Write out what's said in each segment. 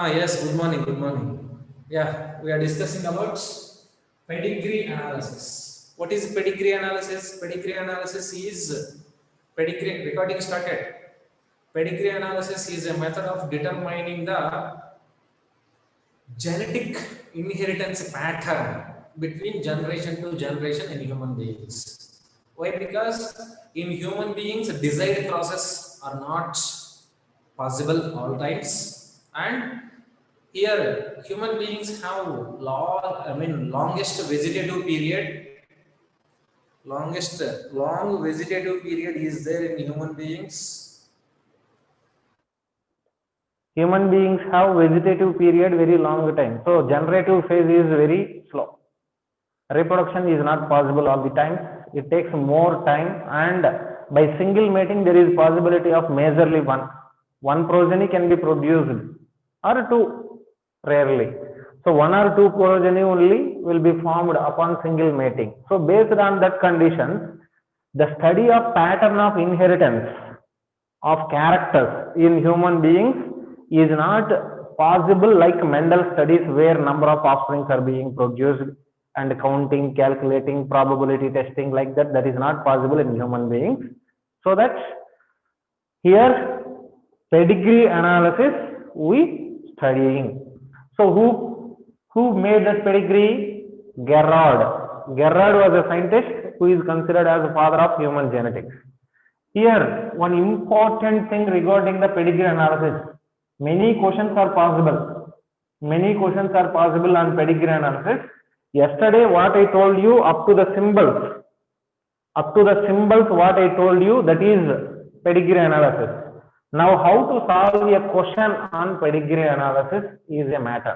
Yes, good morning, good morning. Yeah, we are discussing about pedigree analysis. What is pedigree analysis? Pedigree analysis is pedigree recording started. Pedigree analysis is a method of determining the genetic inheritance pattern between generation to generation in human beings. Why? Because in human beings, desired process are not possible all times, and here human beings have longest vegetative period. Longest long vegetative period is there in human beings. Human beings have vegetative period very long time. So generative phase is very slow. Reproduction is not possible all the time. It takes more time, and by single mating there is possibility of majorly one. One progeny can be produced or two rarely. So one or two progeny only will be formed upon single mating. So based on that condition, the study of pattern of inheritance of characters in human beings is not possible like Mendel studies where number of offsprings are being produced and counting, calculating, probability testing like that. That is not possible in human beings. So that here pedigree analysis we studying. So who made that pedigree? Gerard. Gerard was a scientist who is considered as the father of human genetics. Here, one important thing regarding the pedigree analysis. Many questions are possible. Many questions are possible on pedigree analysis. Yesterday, what I told you up to the symbols, what I told you, that is pedigree analysis. Now, how to solve a question on pedigree analysis is a matter.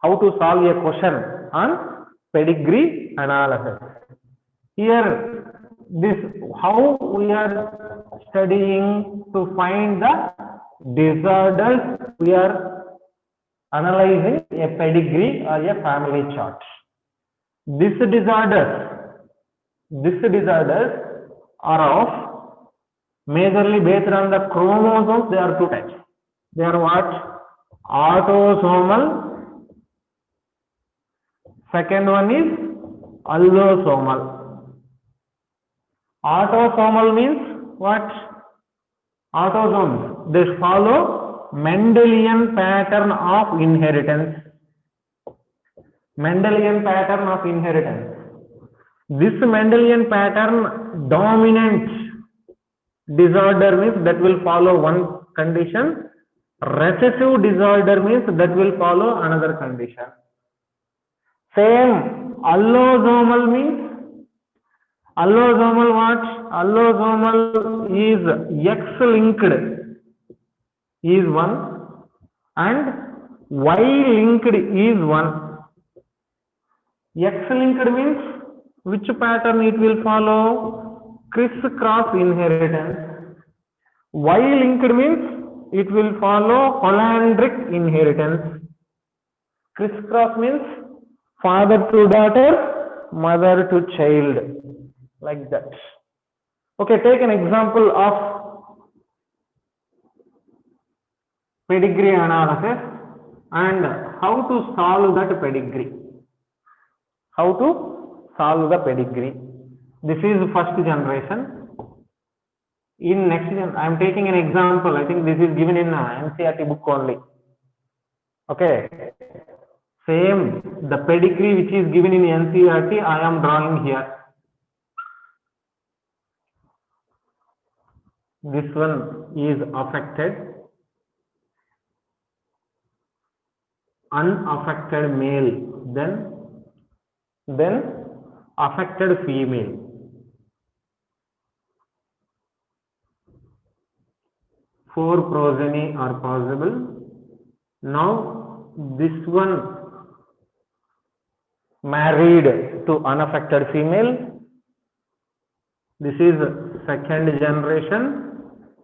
How to solve a question on pedigree analysis. Here, this how we are studying to find the disorders. We are analyzing a pedigree or a family chart. These disorders are of majorly based on the chromosomes. There are two types. They are what? Autosomal. Second one is allosomal. Autosomal means what? Autosomes. They follow Mendelian pattern of inheritance. Mendelian pattern of inheritance. This Mendelian pattern dominant disorder means that will follow one condition. Recessive disorder means that will follow another condition. Same allosomal means allosomal what? Allosomal is X-linked is one and Y-linked is one. X-linked means which pattern it will follow? Criss-cross inheritance. Y-linked means it will follow Hollandric inheritance. Criss-cross means father to daughter, mother to child. Like that. Okay, take an example of pedigree analysis and how to solve that pedigree. How to solve the pedigree. This is first generation. In next generation, I am taking an example. I think this is given in NCERT book only. Okay. Same, the pedigree which is given in NCERT, I am drawing here. This one is affected, unaffected male, then affected female. Four progeny are possible. Now this one married to unaffected female. This is second generation.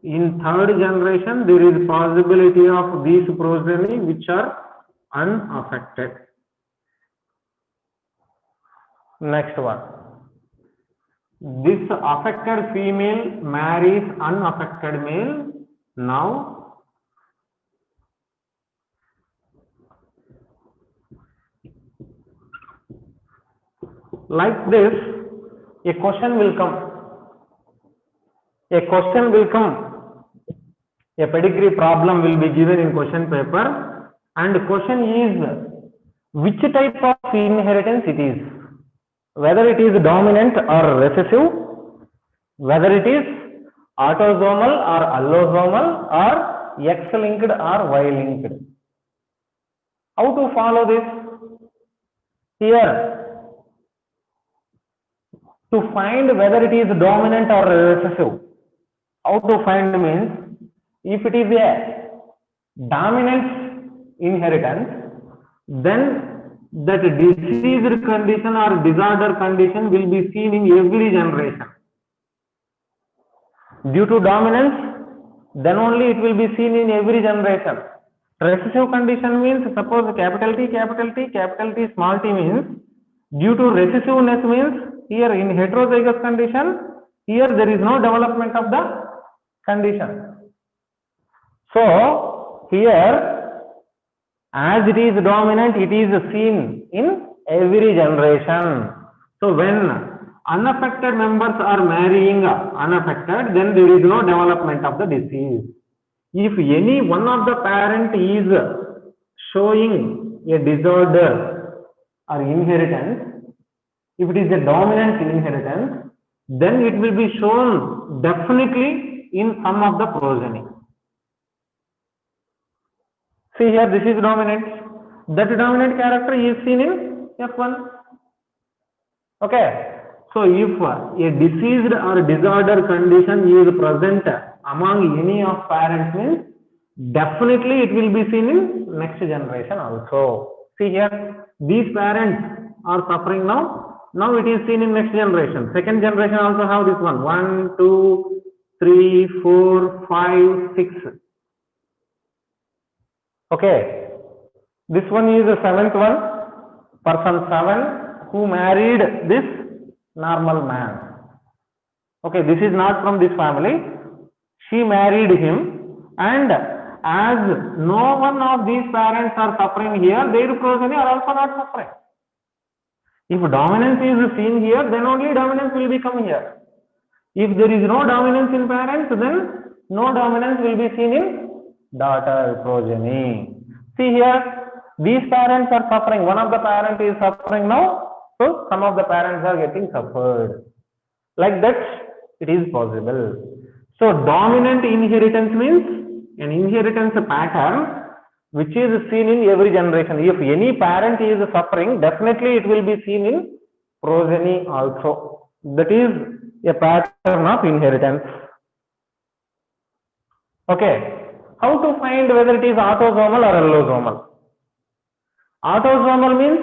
In third generation, there is possibility of these progeny which are unaffected. Next one. This affected female marries unaffected male. Now, like this, a question will come. A question will come. A pedigree problem will be given in question paper, and the question is which type of inheritance it is, whether it is dominant or recessive, whether it is autosomal or allosomal, or X-linked or Y-linked. How to follow this? Here, to find whether it is dominant or recessive, how to find means, if it is a dominant inheritance, then that diseased condition or disorder condition will be seen in every generation. Due to dominance, then only it will be seen in every generation. Recessive condition means, suppose capital T, small t means, due to recessiveness means, here in heterozygous condition, here there is no development of the condition. So here, as it is dominant, it is seen in every generation. So when unaffected members are marrying unaffected, then there is no development of the disease. If any one of the parent is showing a disorder or inheritance, if it is a dominant inheritance, then it will be shown definitely in some of the progeny. See here, this is dominant. That dominant character is seen in F1. Okay. So if a diseased or disorder condition is present among any of parents means, definitely it will be seen in next generation also. See here, these parents are suffering now. Now it is seen in next generation. Second generation also have this one. 1, 2, 3, 4, 5, 6. Okay. This one is the seventh one. Person 7 who married this normal man. Okay, this is not from this family. She married him, and as no one of these parents are suffering here, their progeny are also not suffering. If dominance is seen here, then only dominance will become here. If there is no dominance in parents, then no dominance will be seen in daughter progeny. See here, these parents are suffering. One of the parents is suffering now, so some of the parents are getting suffered. Like that, it is possible. So dominant inheritance means an inheritance pattern which is seen in every generation. If any parent is suffering, definitely it will be seen in progeny also. That is a pattern of inheritance. Okay. How to find whether it is autosomal or allosomal? Autosomal means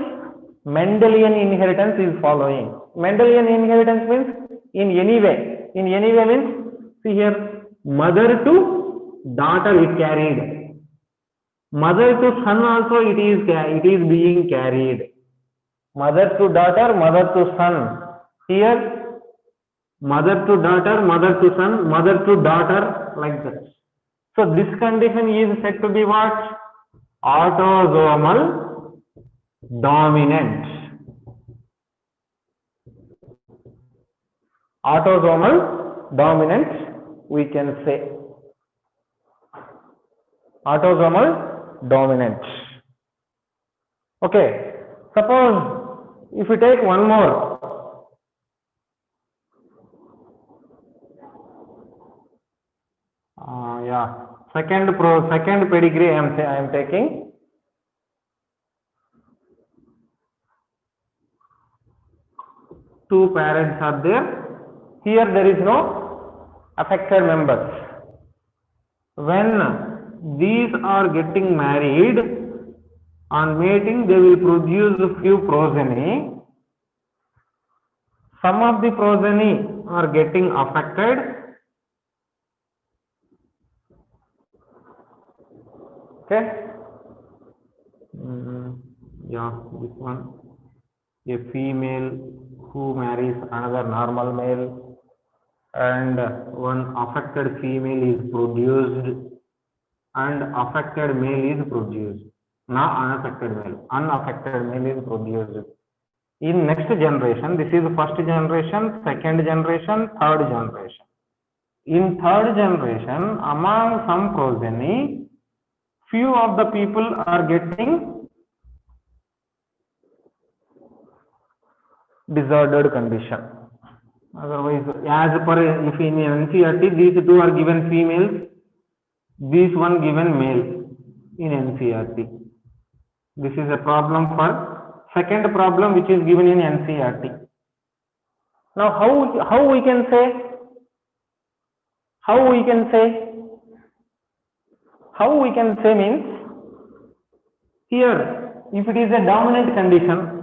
Mendelian inheritance is following. Mendelian inheritance means in any way. In any way means, see here, mother to daughter is carried. Mother to son also it is being carried. Mother to daughter, mother to son. Here, mother to daughter, mother to son, mother to daughter, like that. So this condition is said to be what? Autosomal dominant. Autosomal dominant, we can say. Autosomal dominant. Okay. Suppose if we take one more. Second pedigree I am taking. Two parents are there. Here there is no affected members. When these are getting married, on mating they will produce a few progeny. Some of the progeny are getting affected. Okay. Yeah, this one. A female who marries another normal male, and one affected female is produced, and affected male is produced. Not unaffected male. Unaffected male is produced. In next generation, this is first generation, second generation, third generation. In third generation, among some progeny, few of the people are getting disordered condition. Otherwise, as per if in NCERT, these two are given females, this one given male in NCERT. This is a problem for second problem which is given in NCERT. Now, how we can say? How we can say means here, if it is a dominant condition,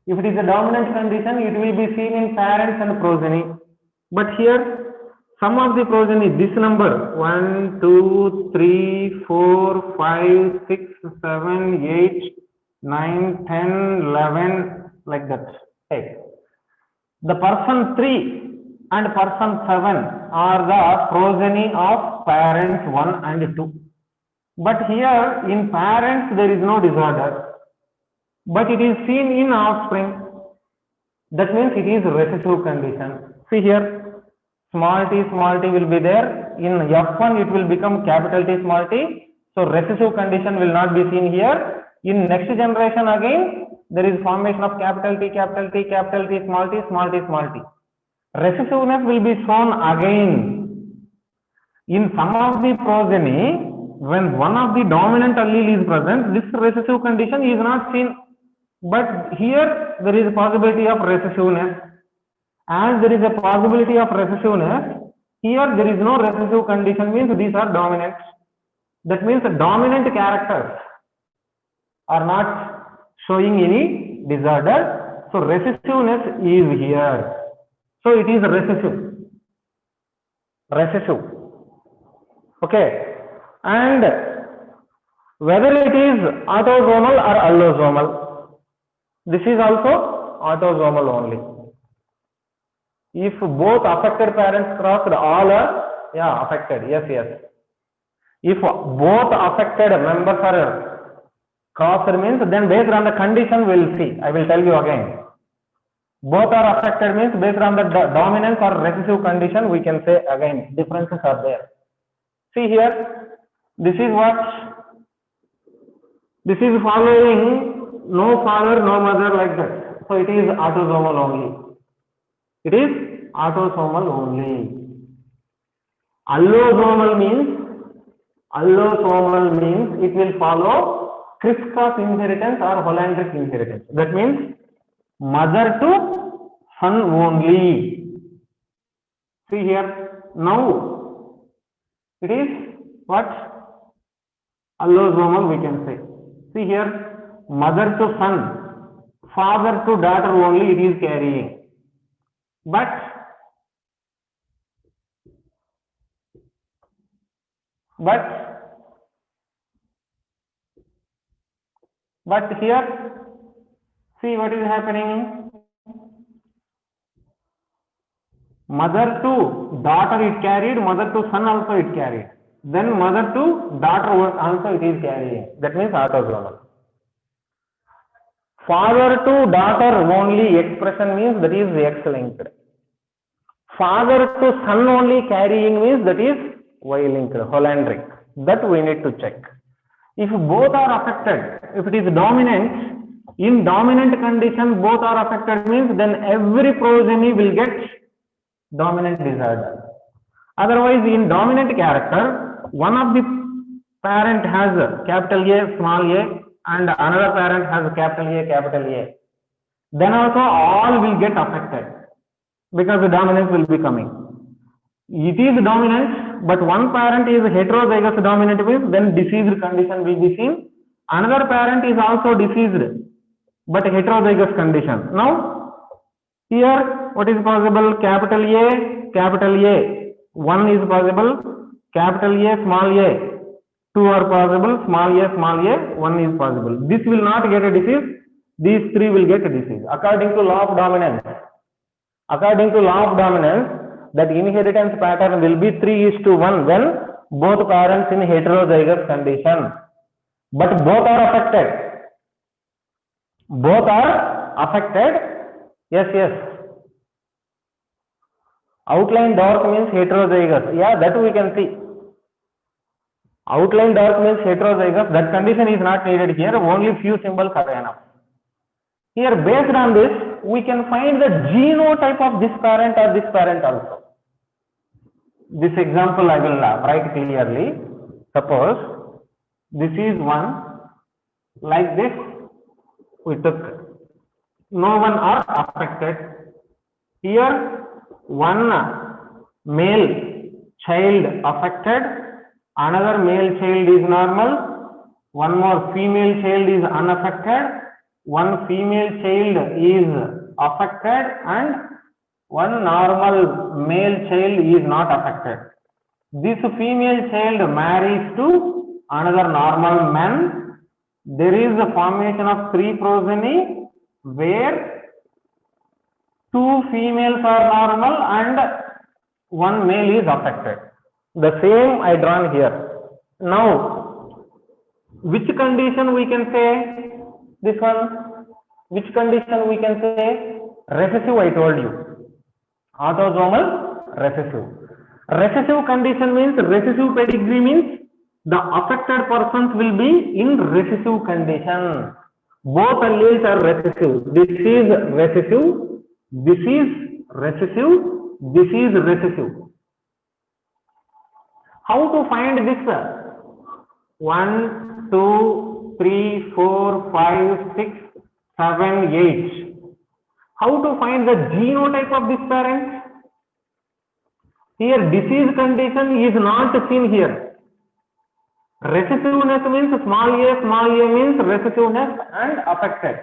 it will be seen in parents and progeny. But here, some of the progeny, this number 1, 2, 3, 4, 5, 6, 7, 8, 9, 10, 11, like that. Take. The person 3 and person 7 are the progeny of parents 1 and 2. But here in parents there is no disorder, but it is seen in offspring. That means it is recessive condition. See here, small t will be there. In F1 it will become capital T small t. So recessive condition will not be seen here. In next generation again, there is formation of capital T, small t. Recessiveness will be shown again. In some of the progeny, when one of the dominant allele is present, this recessive condition is not seen. But here there is a possibility of recessiveness. As there is a possibility of recessiveness, here there is no recessive condition, means these are dominant. That means the dominant characters are not showing any disorder. So recessiveness is here. So it is recessive. Okay. And whether it is autosomal or allosomal, this is also autosomal only. If both affected parents crossed, all are affected. Yes. If both affected members are crossed means, then based on the condition we'll see. I will tell you again. Both are affected means based on the dominance or recessive condition, we can say again differences are there. See here, this is following no father, no mother, like that. So it is autosomal only. Allosomal means it will follow crisscross inheritance or Hollandric inheritance. That means mother to son only. See here, now it is what? Allosomal we can say. See here, mother to son, father to daughter only it is carrying. But here, see what is happening. Mother to daughter it carried, mother to son also it carried. Then mother to daughter also it is carrying. That means autosomal. Father to daughter only expression means that is X-linked. Father to son only carrying means that is Y-linked, Hollandric. That we need to check. If both are affected, if it is dominant, in dominant condition both are affected means then every progeny will get dominant disorder. Otherwise, in dominant character, one of the parent has capital A, small a, and another parent has capital A. Then also all will get affected because the dominance will be coming. It is dominant, but one parent is heterozygous dominant means then diseased condition will be seen. Another parent is also diseased, but heterozygous condition. Now, here what is possible? Capital A, 1 is possible, capital A, small a, 2 are possible, small a, 1 is possible. This will not get a disease, these 3 will get a disease. According to law of dominance, that inheritance pattern will be 3:1 when both parents in heterozygous condition. But both are affected. affected. Yes, yes. Outline dark means heterozygous. Yeah, that we can see. Outline dark means heterozygous. That condition is not needed here. Only few symbols are enough. Here, based on this, we can find the genotype of this parent or this parent also. This example I will write clearly. Suppose this is one, like this we took, no one are affected. Here one male child affected, another male child is normal, one more female child is unaffected, one female child is affected, and one normal male child is not affected. This female child marries to another normal man. There is a formation of three progeny where two females are normal and one male is affected. The same I drawn here. Now, which condition we can say? This one. Which condition we can say? Recessive, I told you. Autosomal recessive. Recessive condition means, recessive pedigree means the affected persons will be in recessive condition. Both alleles are recessive. This is recessive, this is recessive, this is recessive. How to find this? 1, 2, 3, 4, 5, 6, 7, 8. How to find the genotype of this parent? Here disease condition is not seen here. Recessiveness means small a means recessiveness and affected.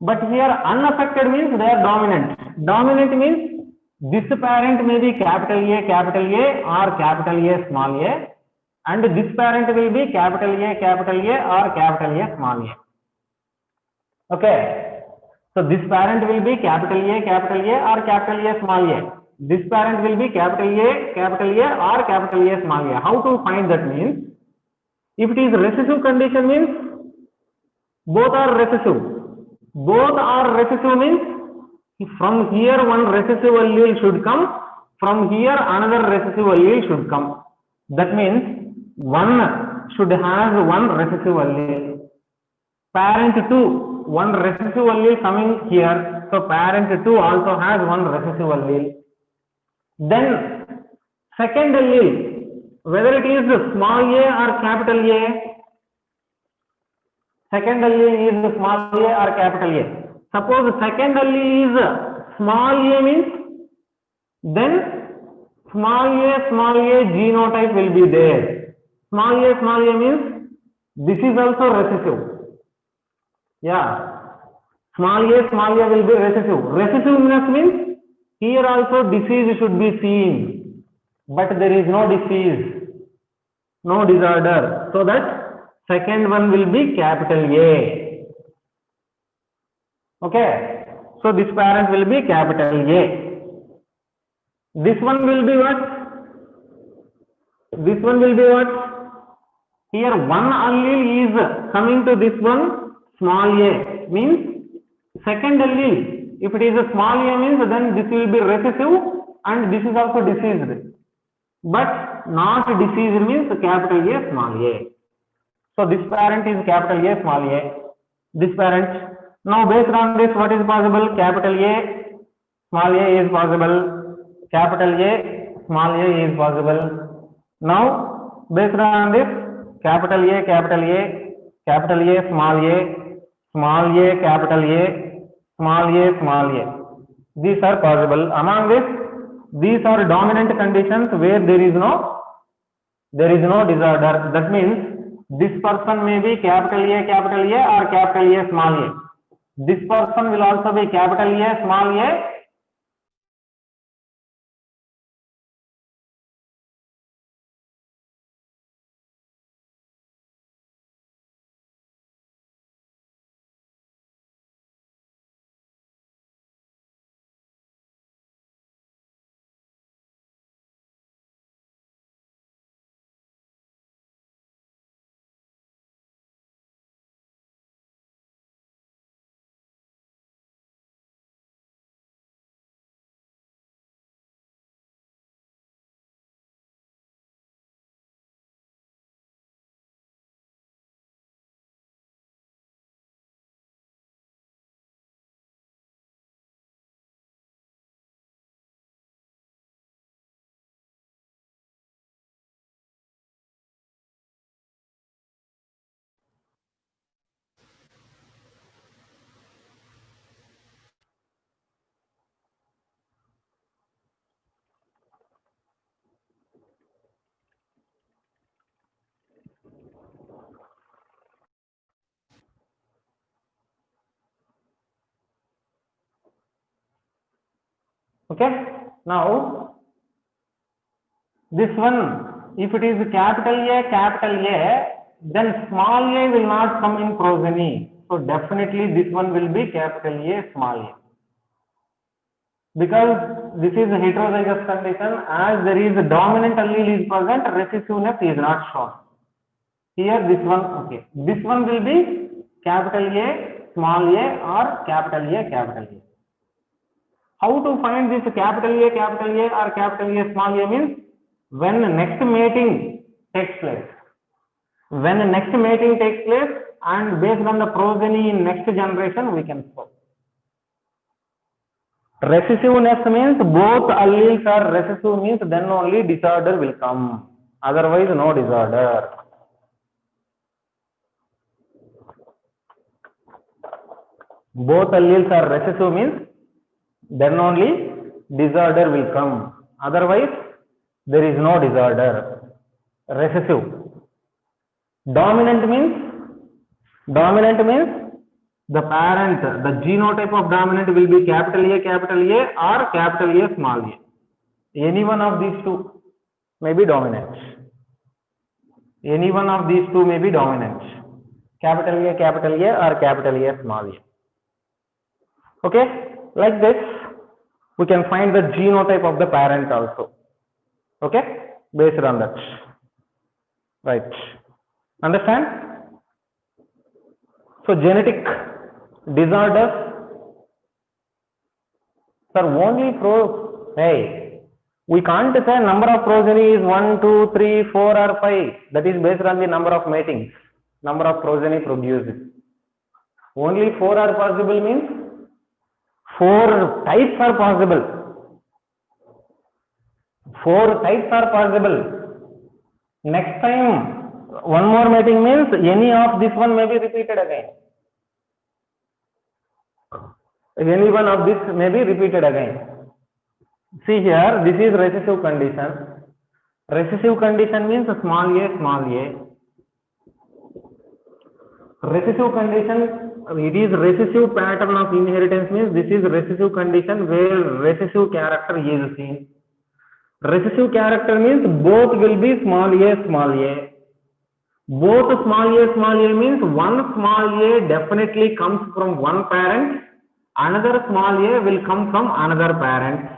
But here unaffected means they are dominant. Dominant means this parent may be capital A or capital A small a, and this parent will be capital A or capital A small a. Okay. So this parent will be capital A or capital A small a. This parent will be capital A or capital A small a. How to find that means, if it is recessive condition means both are recessive. Both are recessive means from here one recessive allele should come, from here another recessive allele should come. That means one should have one recessive allele. Parent 2, one recessive allele coming here, so parent 2 also has one recessive allele. Then second allele, whether it is small a or capital A, second allele is small a or capital A. Suppose second allele is small a means, then small a genotype will be there. Small a means this is also recessive. Yeah, small a will be recessive. Recessiveness means here also disease should be seen, but there is no disease, no disorder. So that second one will be capital A. Okay. So this parent will be capital A. This one will be what? This one will be what? Here one allele is coming to this one, small a means second allele. If it is a small a means then this will be recessive and this is also diseased. But not diseased means capital A small a. So this parent is capital A small a. This parent. Now based on this, what is possible? Capital A small a is possible. Capital A small a is possible. Now based on this, capital A small a, capital A, small a. These are possible. Among this, these are dominant conditions where there is no disorder. That means this person may be capital A or capital A small a. This person will also be capital A small a Okay. Now, this one, if it is capital A, then small a will not come in progeny. So definitely this one will be capital A, small a. Because this is a heterozygous condition, as there is a dominant allele is present, recessiveness is not shown. Here this one, okay. This one will be capital A, small a, or capital A, capital A. How to find this capital A or capital A, small a means when next mating takes place. When next mating takes place and based on the progeny in next generation, we can show. Recessiveness means both alleles are recessive, means then only disorder will come. Otherwise, no disorder. Both alleles are recessive means then only disorder will come. Otherwise, there is no disorder. Recessive. Dominant means the parent, the genotype of dominant will be capital A or capital A, small a. Any one of these two may be dominant. Any one of these two may be dominant. Capital A or capital A, small a. Okay, like this, we can find the genotype of the parent also. Okay, based on that. Right. Understand? So genetic disorders, sir, only hey, we can't say number of progeny is 1, 2, 3, 4 or 5. That is based on the number of matings, number of progeny produced. Only 4 are possible means 4 types are possible. 4 types are possible. Next time, one more mating means any of this one may be repeated again. Any one of this may be repeated again. See here, this is recessive condition. Recessive condition means small a. Recessive condition, it is recessive pattern of inheritance means this is recessive condition where recessive character is seen. Recessive character means both will be small a. Both small a means one small a definitely comes from one parent, another small a will come from another parent.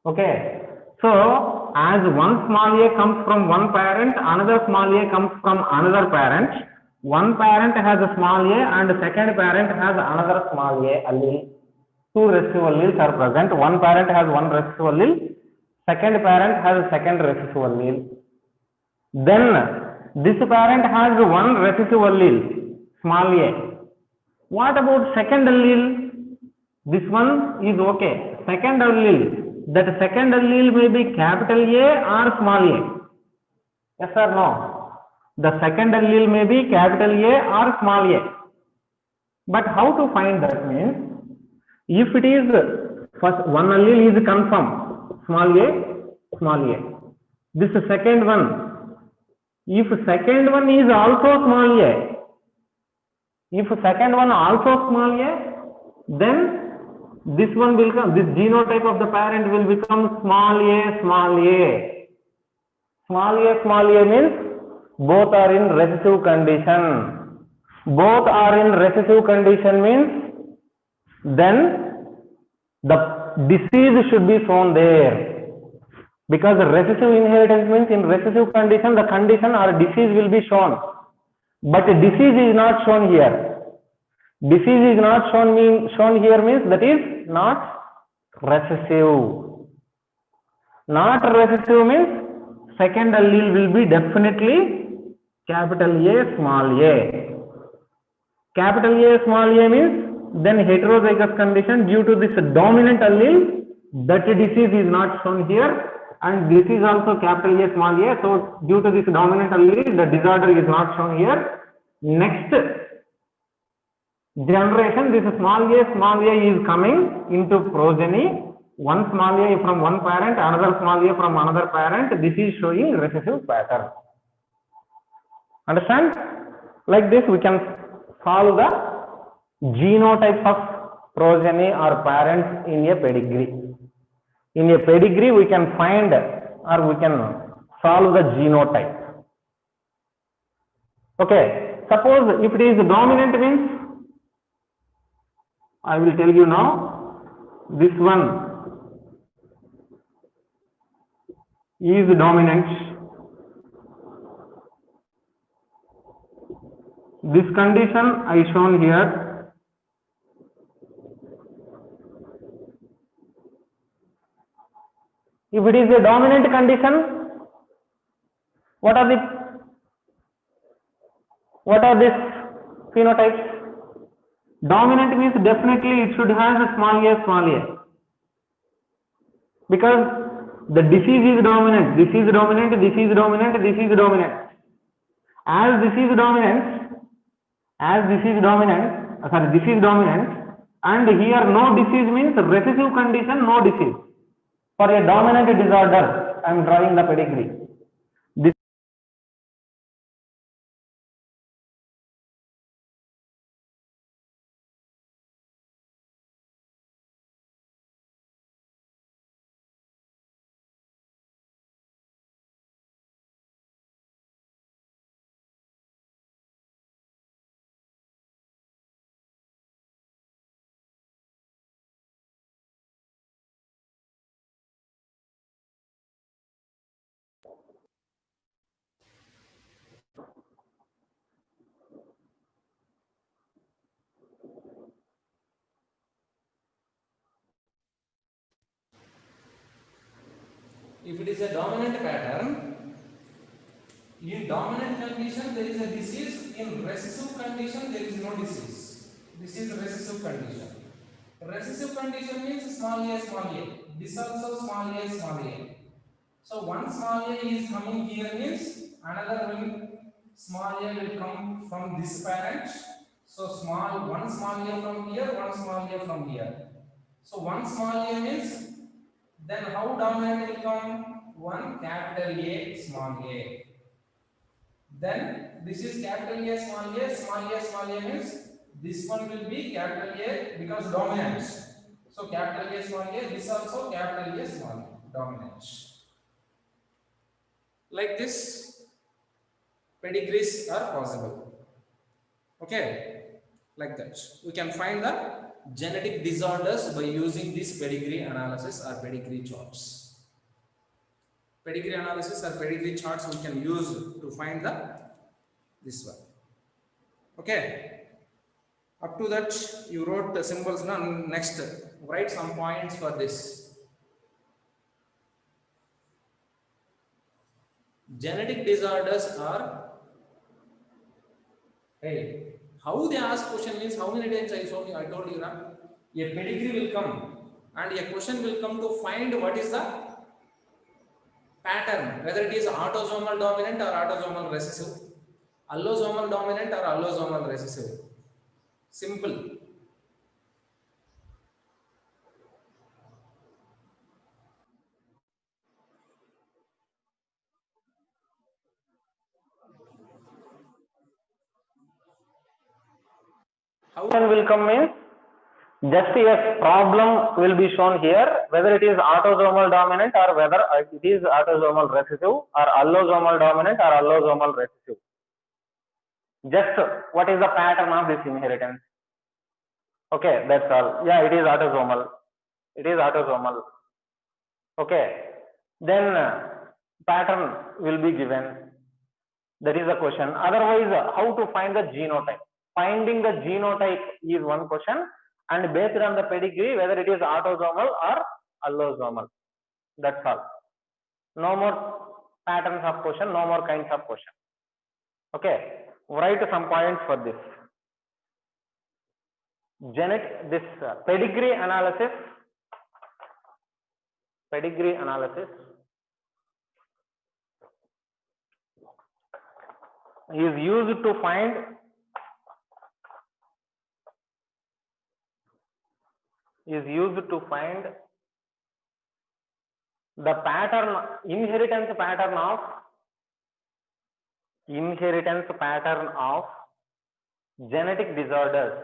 Okay, so as one small a comes from one parent, another small a comes from another parent. One parent has a small a and the second parent has another small a allele. 2 recessive alleles are present. One parent has one recessive allele, second parent has a second recessive allele. Then this parent has one recessive allele, small a. What about second allele? This one is okay. Second allele, that second allele may be capital A or small a. Yes or no? The second allele may be capital A or small a. But how to find that means, if it is first one allele is confirmed, small a. This second one, if second one is also small a, then this one will come, this genotype of the parent will become small a. Small a means both are in recessive condition. Both are in recessive condition means then the disease should be shown there. Because recessive inheritance means in recessive condition, the condition or disease will be shown. But disease is not shown here. Disease is not shown here means that is not recessive. Not recessive means second allele will be definitely capital A, small a. Capital A, small a means then heterozygous condition due to this dominant allele, that disease is not shown here. And this is also capital A, small a. So due to this dominant allele, the disorder is not shown here. Next generation, this small a is coming into progeny. One small a from one parent, another small a from another parent. This is showing recessive pattern. Understand? Like this, we can solve the genotypes of progeny or parents in a pedigree. In a pedigree, we can find or we can solve the genotype. Okay, suppose if it is dominant means, I will tell you now, this one is dominant. This condition I shown here. If it is a dominant condition, what are these phenotypes? Dominant means definitely it should have a small a, because the disease is dominant, this is dominant, this is dominant, this is dominant. As this is dominant, this is dominant, and here no disease means recessive condition, no disease. For a dominant disorder, I am drawing the pedigree. This If it is a dominant pattern, in dominant condition there is a disease, in recessive condition there is no disease. This is recessive condition. Recessive condition means small a, this also small a. So one small a is coming here means another small a will come from this parent. So one small a from here, one small a from here. So one small a means, then how dominant will come? One capital A, small a. Then this is capital A, small a means this one will be capital A because dominant. So capital A, small a, this also capital A, small a, dominant. Like this, pedigrees are possible. Okay, like that. We can find the genetic disorders by using this pedigree analysis or pedigree charts. Pedigree analysis or pedigree charts we can use to find this one. Okay. Up to that, you wrote the symbols. Now, next, write some points for this. Genetic disorders are, hey, how they ask question means how many times I told you now, a pedigree will come and a question will come to find what is the pattern, whether it is autosomal dominant or autosomal recessive, allosomal dominant or allosomal recessive. Simple. how will come means just a problem will be shown here, whether it is autosomal dominant or whether it is autosomal recessive or allosomal dominant or allosomal recessive. Just what is the pattern of this inheritance? Okay, that's all. Yeah, it is autosomal. It is autosomal. Okay, then pattern will be given. That is the question. Otherwise, how to find the genotype? Finding the genotype is one question, and based on the pedigree, whether it is autosomal or allosomal. That's all. No more patterns of question, no more kinds of question. Okay, write some points for this. This pedigree analysis is used to find the pattern, inheritance pattern of genetic disorders.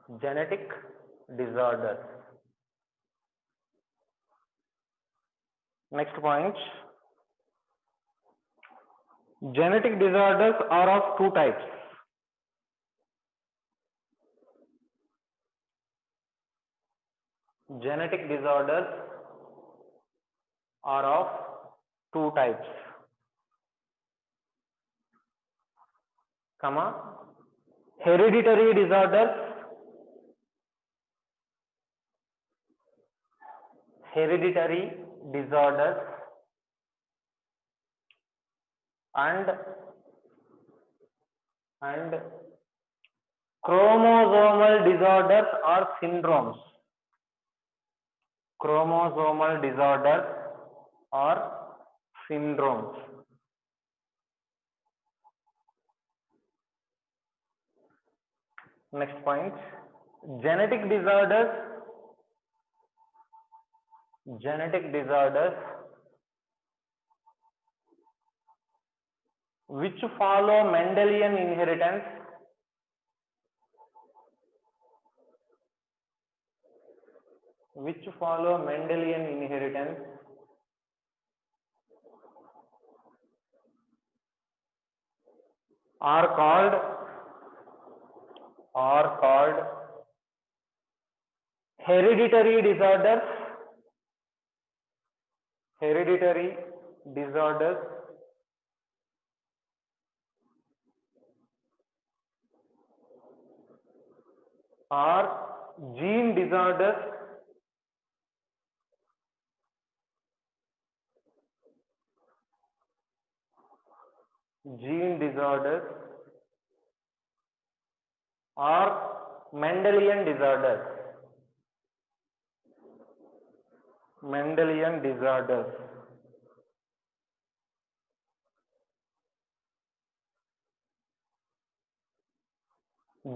Genetic disorders. Next point. Genetic disorders are of two types. Genetic disorders are of two types. Hereditary disorders, and chromosomal disorders or syndromes. Chromosomal disorders or syndromes. Next point. Genetic disorders which follow Mendelian inheritance are called hereditary disorders. Or gene disorders. Or Mendelian disorders.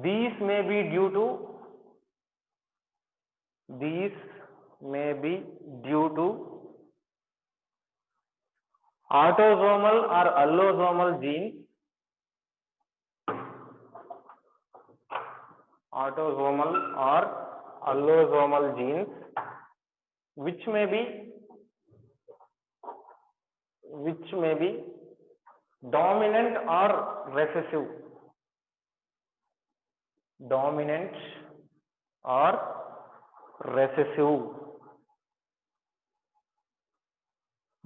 These may be due to autosomal or allosomal genes. Which may be dominant or recessive.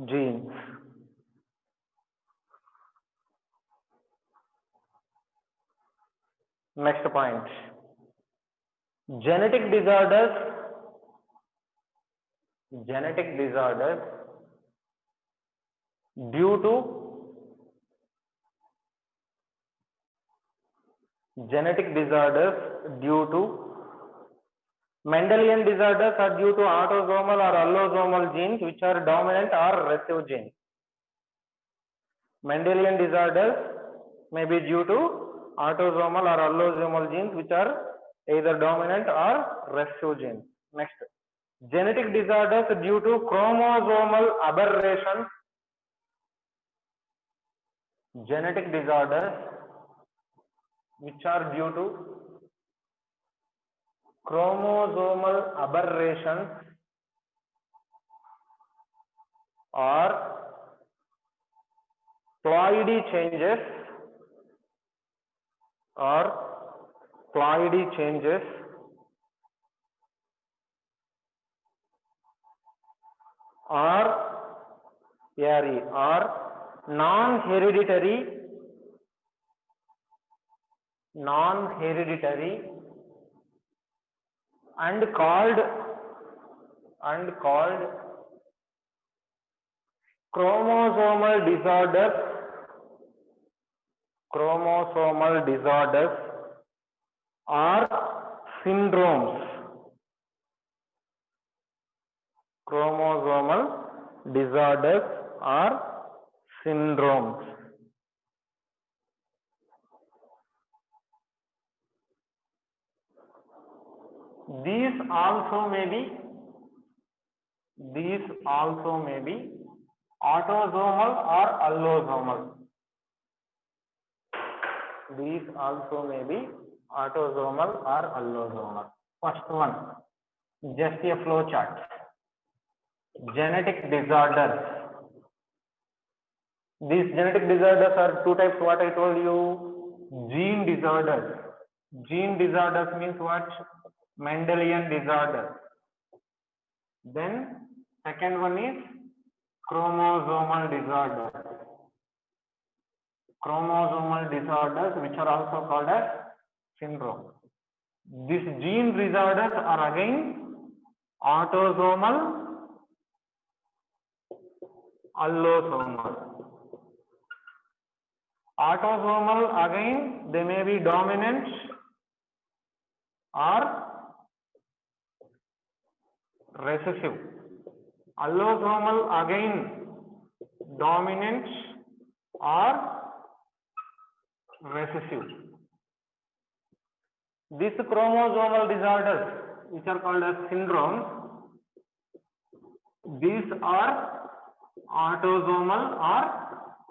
Genes. Next point. Genetic disorders due to Mendelian disorders are due to autosomal or allosomal genes which are dominant or recessive genes. Mendelian disorders may be due to autosomal or allosomal genes which are either dominant or recessive genes. Next, genetic disorders due to chromosomal aberrations. Genetic disorders which are due to chromosomal aberrations or ploidy changes or non-hereditary and called chromosomal disorders or syndromes. Chromosomal disorders or syndromes. These also may be autosomal or allosomal. autosomal or allosomal. First one, just a flow chart. Genetic disorders. These genetic disorders are two types, what I told you. Gene disorders. Gene disorders means what? Mendelian disorders. Then second one is chromosomal disorders. Chromosomal disorders, which are also called as syndrome. These gene disorders are again autosomal, allosomal. Autosomal, again they may be dominant or recessive. Allosomal, again dominant or recessive. These chromosomal disorders, which are called as syndromes, these are autosomal or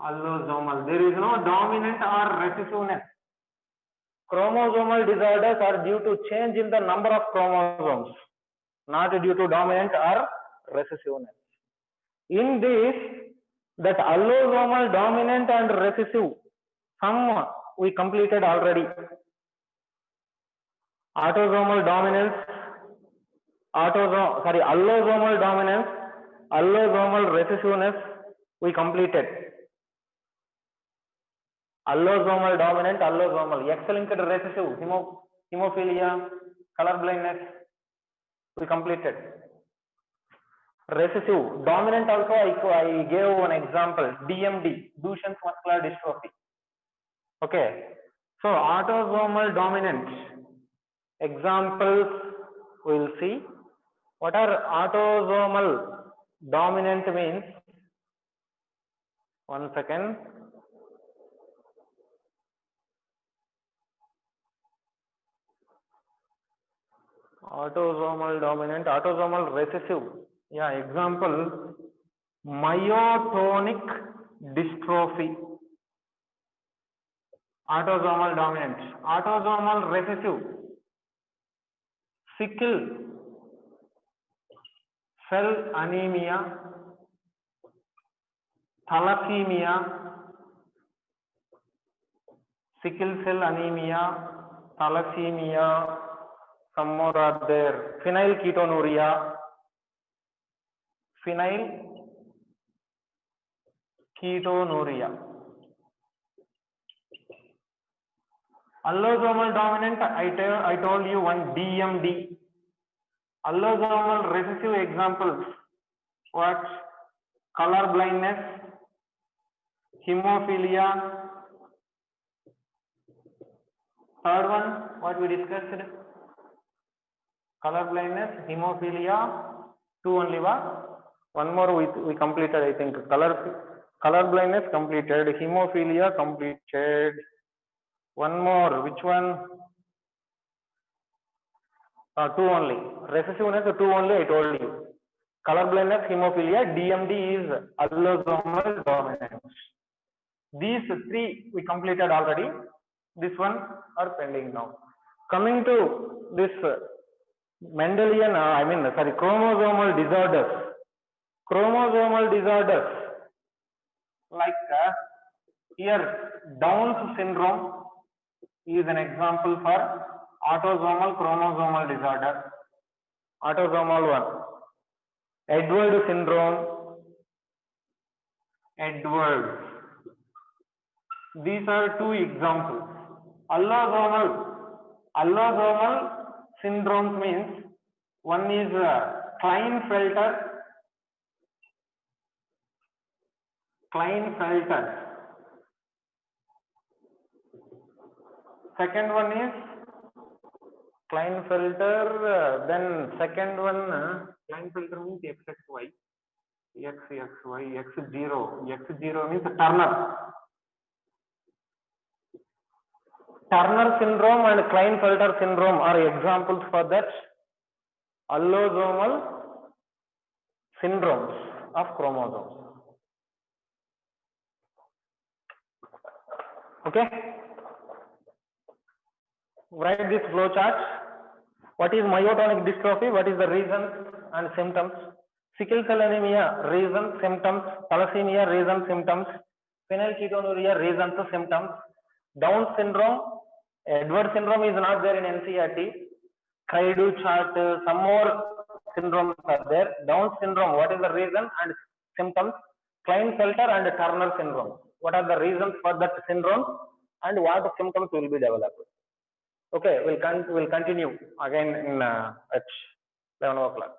allosomal. There is no dominant or recessiveness. Chromosomal disorders are due to change in the number of chromosomes, not due to dominant or recessiveness. In this, that allosomal, dominant and recessive, some we completed already. Autosomal dominance, allosomal dominance, allosomal recessiveness, we completed. Allosomal dominant, allosomal, X-linked recessive, hemophilia, color blindness, we completed. Recessive, dominant also I gave one example, DMD, Duchenne's muscular dystrophy. Okay, so autosomal dominant examples we will see. What are autosomal dominant means? One second. Autosomal dominant, autosomal recessive. Yeah, example, myotonic dystrophy. Autosomal dominant. Autosomal recessive, sickle cell anemia, thalassemia, sickle cell anemia, thalassemia, some more are there, phenylketonuria, Allosomal dominant, I told you one, DMD. Allosomal recessive examples, what? Color blindness, hemophilia. Third one, what we discussed? Color blindness, hemophilia, two only wa? One more we completed, I think. Color blindness completed, hemophilia completed. One more, which one? Two only. Recessiveness, two only, I told you. Color blindness, hemophilia, DMD is allosomal dominance. These three we completed already. This one are pending now. Coming to this Mendelian, chromosomal disorders. Chromosomal disorders, like here Down's syndrome is an example for autosomal chromosomal disorder. Autosomal one. Edwards syndrome. These are two examples. Allosomal syndromes means one is Klinefelter. Second one is Klinefelter. Then second one, Klinefelter means XXY. X0 means Turner. Turner syndrome and Klinefelter syndrome are examples for that allosomal syndromes of chromosomes. Okay. write this flow chart. What is myotonic dystrophy? What is the reasons and symptoms? Sickle cell anemia, reasons, symptoms. Thalassemia, reasons, symptoms. Phenylketonuria, reasons, symptoms. Down syndrome, Edward syndrome is not there in NCERT. CRY-DO chart, some more syndromes are there. Down syndrome, what is the reason and symptoms? Klinefelter and Turner syndrome. What are the reasons for that syndrome and what symptoms will be developed? Okay, we'll continue again in at 11 o'clock.